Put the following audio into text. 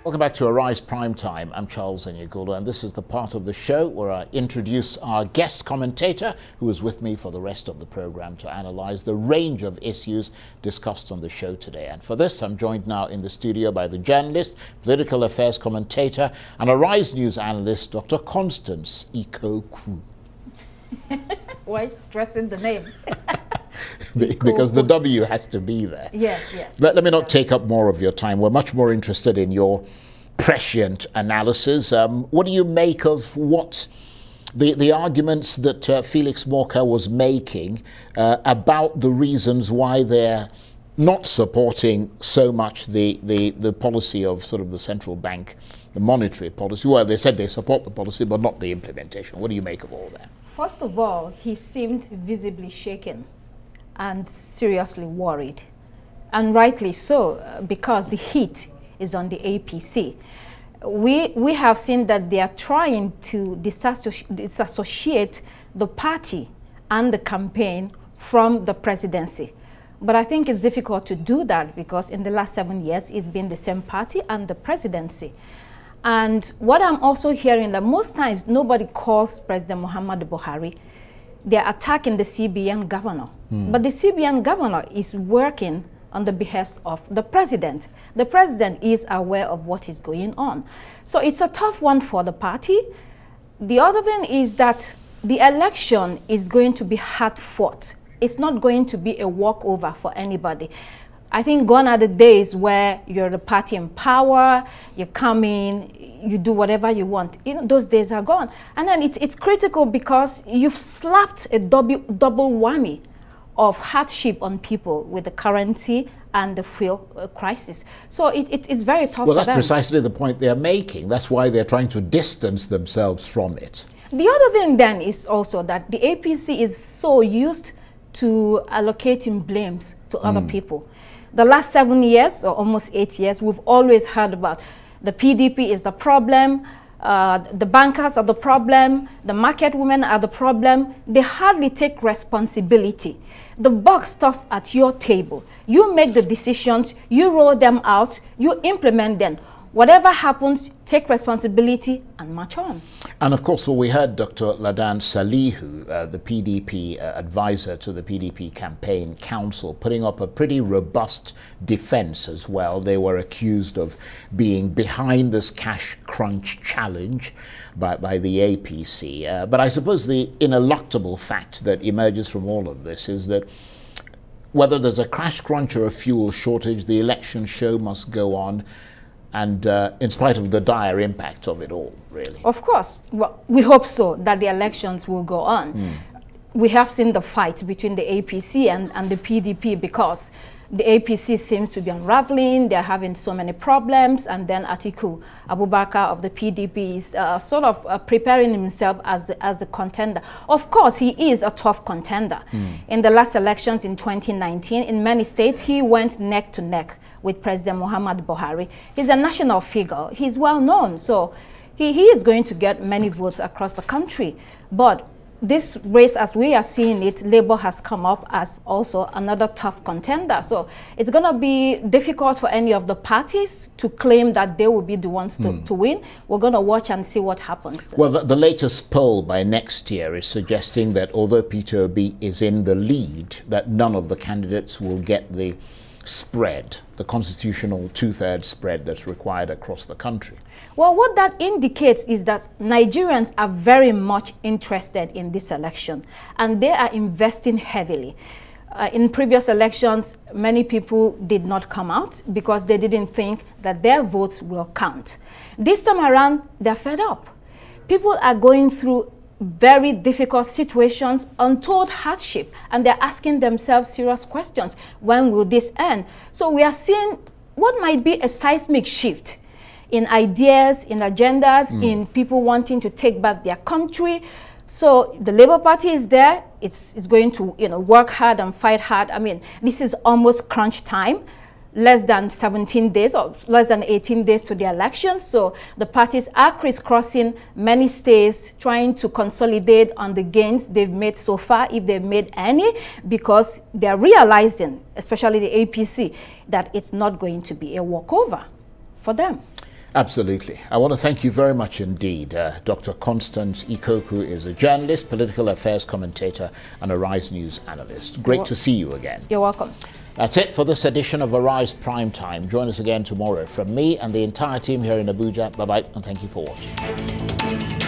Welcome back to Arise Prime Time. I'm Charles Ikokwu, and this is the part of the show where I introduce our guest commentator, who is with me for the rest of the program to analyze the range of issues discussed on the show today. And for this, I'm joined now in the studio by the journalist, political affairs commentator, and Arise News analyst, Dr. Constance Ikokwu. Why stressing the name? Because the W has to be there. Yes, yes. Let me not take up more of your time. We're much more interested in your prescient analysis. What do you make of what the arguments that Felix Morka was making about the reasons why they're not supporting so much the policy of sort of the central bank, the monetary policy? Well, they said they support the policy, but not the implementation. What do you make of all that? First of all, he seemed visibly shaken and seriously worried, and rightly so, because the heat is on the APC. We have seen that they are trying to disassociate the party and the campaign from the presidency. But I think it's difficult to do that because in the last 7 years, it's been the same party and the presidency. And what I'm also hearing that most times nobody calls President Muhammadu Buhari. They're attacking the CBN governor. But the CBN governor is working on the behest of the president. The president is aware of what is going on. So it's a tough one for the party. The other thing is that the election is going to be hard fought. It's not going to be a walkover for anybody. I think gone are the days where you're the party in power, you come in, you do whatever you want. You know, those days are gone. And then it's critical because you've slapped a double whammy of hardship on people with the currency and the fuel crisis. So it's very tough for them. Well, that's precisely the point they're making. That's why they're trying to distance themselves from it. The other thing then is also that the APC is so used to allocating blames to other people. The last 7 years, or almost 8 years, we've always heard about the PDP is the problem, the bankers are the problem, the market women are the problem. They hardly take responsibility. The buck stops at your table. You make the decisions, you roll them out, you implement them. Whatever happens, take responsibility and march on. And of course, well, we heard Dr. Ladan Salihu, the PDP advisor to the PDP campaign council, putting up a pretty robust defense as well. They were accused of being behind this cash crunch challenge by the APC. But I suppose the ineluctable fact that emerges from all of this is that whether there's a cash crunch or a fuel shortage, the election show must go on. And in spite of the dire impact of it all, really. Of course. Well, we hope so, that the elections will go on. We have seen the fight between the APC and the PDP because the APC seems to be unraveling. They're having so many problems. And then Atiku Abubakar of the PDP is sort of preparing himself as the contender. Of course, he is a tough contender. In the last elections in 2019, in many states, he went neck to neck with President Muhammadu Buhari. He's a national figure. He's well known. So he is going to get many votes across the country. But this race, as we are seeing it, Labour has come up as also another tough contender. So it's going to be difficult for any of the parties to claim that they will be the ones to win. We're going to watch and see what happens. Well, the latest poll by next year is suggesting that although Peter Obi is in the lead, that none of the candidates will get the spread, the constitutional two-thirds spread that's required across the country. Well, what that indicates is that Nigerians are very much interested in this election, and they are investing heavily. In previous elections, many people did not come out because they didn't think that their votes will count. This time around, they're fed up. People are going through very difficult situations, untold hardship, and they're asking themselves serious questions. When will this end? So we are seeing what might be a seismic shift in ideas, in agendas, in people wanting to take back their country. So the Labour Party is there. It's going to work hard and fight hard. I mean, this is almost crunch time. Less than 17 days or less than 18 days to the election. So the parties are crisscrossing many states, trying to consolidate on the gains they've made so far, if they've made any, because they're realizing, especially the APC, that it's not going to be a walkover for them. Absolutely. I want to thank you very much indeed. Dr. Constance Ikokwu is a journalist, political affairs commentator, and a Rise News analyst. Great to see you again. You're welcome. That's it for this edition of Arise Prime Time. Join us again tomorrow. From me and the entire team here in Abuja, bye-bye, and thank you for watching.